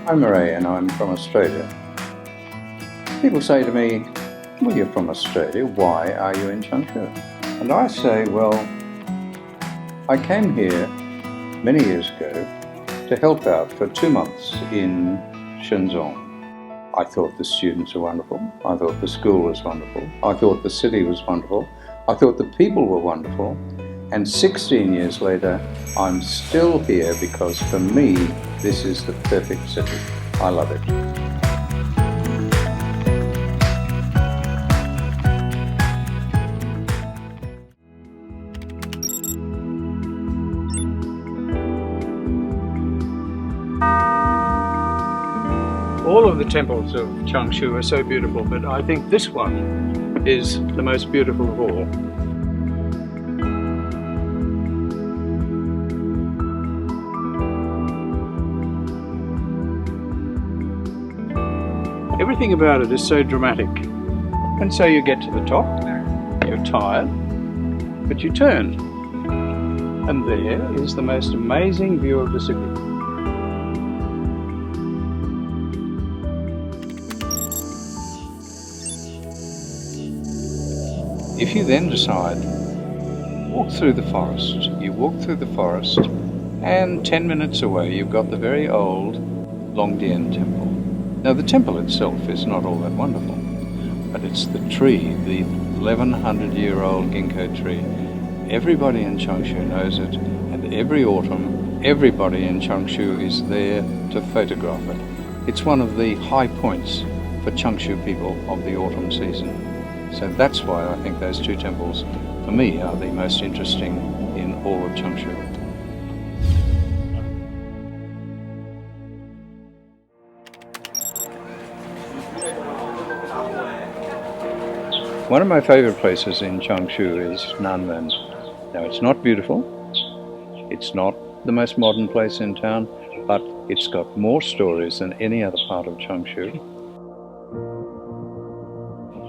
I'm Murray and I'm from Australia. People say to me, well, you're from Australia, why are you in Changshu? And I say, well, I came here many years ago to help out for 2 months in Shenzhen. I thought the students were wonderful. I thought the school was wonderful. I thought the city was wonderful. I thought the people were wonderful. And 16 years later, I'm still here because for me, this is the perfect city. I love it. All of the temples of Changshu are so beautiful, but I think this one is the most beautiful of all. Everything about it is so dramatic. And so you get to the top, you're tired, but you turn. And there is the most amazing view of the city. If you then decide, walk through the forest, you walk through the forest, and 10 minutes away you've got the very old Longdian temple. Now the temple itself is not all that wonderful, but it's the tree, the 1100-year-old ginkgo tree. Everybody in Changshu knows it, and every autumn, everybody in Changshu is there to photograph it. It's one of the high points for Changshu people of the autumn season. So that's why I think those two temples, for me, are the most interesting in all of Changshu. One of my favorite places in Changshu is Nanmen. Now, it's not beautiful, it's not the most modern place in town, but it's got more stories than any other part of Changshu.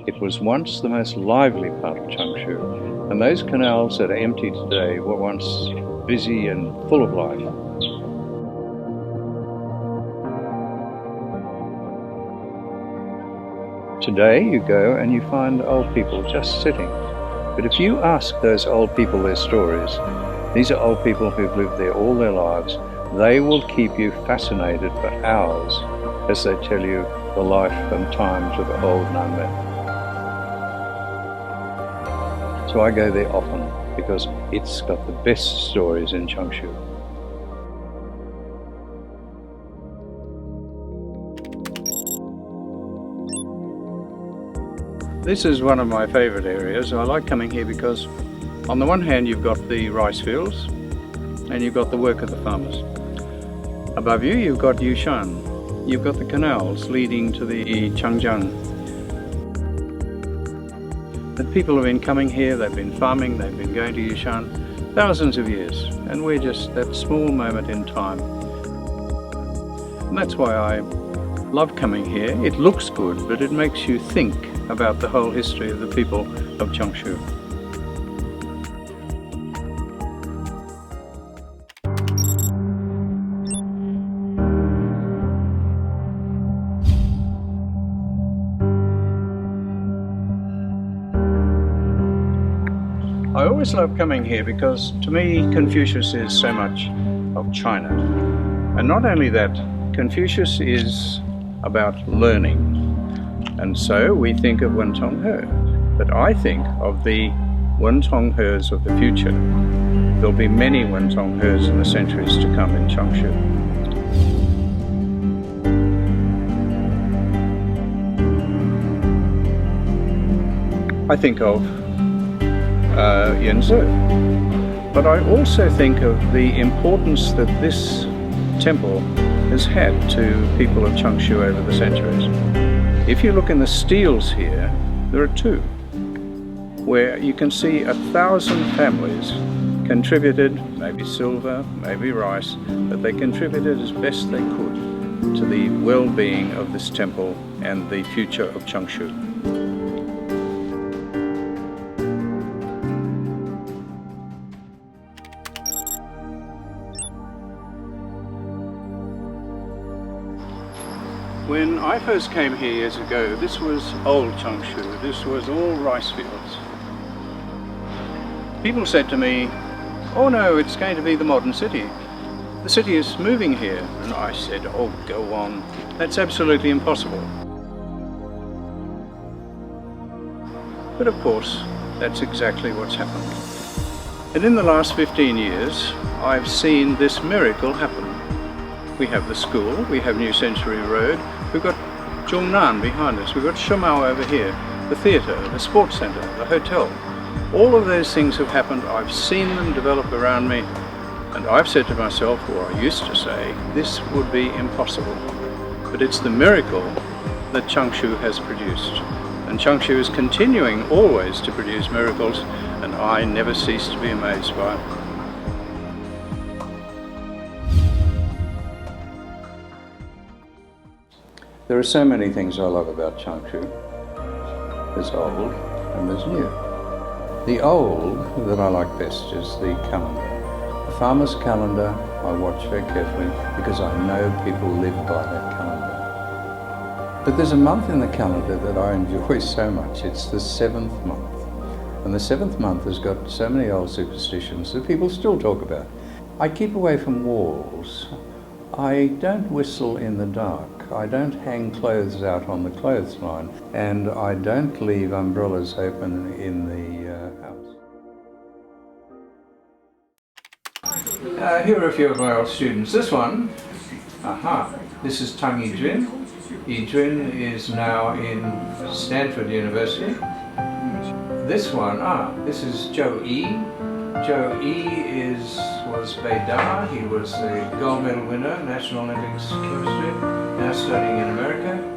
It was once the most lively part of Changshu, and those canals that are empty today were once busy and full of life. Today you go and you find old people just sitting. But if you ask those old people their stories, these are old people who've lived there all their lives, they will keep you fascinated for hours as they tell you the life and times of the old Nanmen. So I go there often because it's got the best stories in Changshu. This is one of my favorite areas. I like coming here because on the one hand you've got the rice fields and you've got the work of the farmers. Above you you've got Yushan. You've got the canals leading to the Changjiang. The people have been coming here, they've been farming, they've been going to Yushan thousands of years, and we're just that small moment in time. And that's why I love coming here. It looks good, but it makes you think about the whole history of the people of Changshu. I always love coming here because to me Confucius is so much of China. And not only that, Confucius is about learning. And so we think of Wentong He. But I think of the Wentong He's of the future. There'll be many Wentong He's in the centuries to come in Changshu. I think of Yanzu. But I also think of the importance that this temple has had to people of Changshu over the centuries. If you look in the steles here, there are two, where you can see 1,000 families contributed, maybe silver, maybe rice, but they contributed as best they could to the well-being of this temple and the future of Changshu. When I first came here years ago, this was old Changshu. This was all rice fields. People said to me, "Oh no, it's going to be the modern city. The city is moving here." And I said, "Oh, go on. That's absolutely impossible." But of course, that's exactly what's happened. And in the last 15 years, I've seen this miracle happen. We have the school, we have New Century Road, we've got Zhongnan behind us, we've got Shumao over here, the theatre, the sports centre, the hotel. All of those things have happened. I've seen them develop around me, and I've said to myself, or I used to say, this would be impossible. But it's the miracle that Changshu has produced. And Changshu is continuing always to produce miracles, and I never cease to be amazed by it. There are so many things I love about Changshu. There's old and there's new. The old that I like best is the calendar. The farmer's calendar I watch very carefully because I know people live by that calendar. But there's a month in the calendar that I enjoy so much. It's the 7th month. And the 7th month has got so many old superstitions that people still talk about. I keep away from walls. I don't whistle in the dark. I don't hang clothes out on the clothesline. And I don't leave umbrellas open in the house. Here are a few of my old students. This one, this is Tang Yijun. Yijun is now in Stanford University. This one, this is Zhou Yi. Zhou Yi was Beidar. He was the gold medal winner, National Olympics chemistry, now studying in America.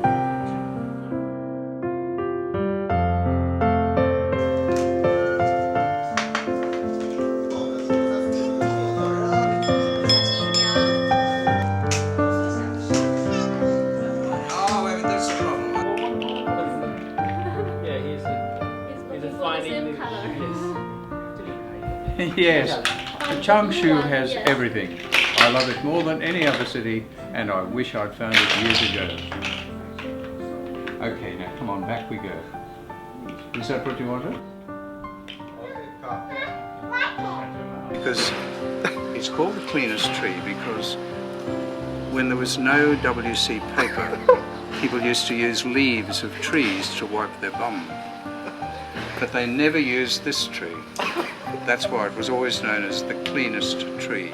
Yes, Changshu has everything. I love it more than any other city, and I wish I'd found it years ago. Okay, now come on, back we go. Is that what you wanted? Because it's called the cleanest tree because when there was no WC paper, people used to use leaves of trees to wipe their bum. But they never used this tree. That's why it was always known as the cleanest tree.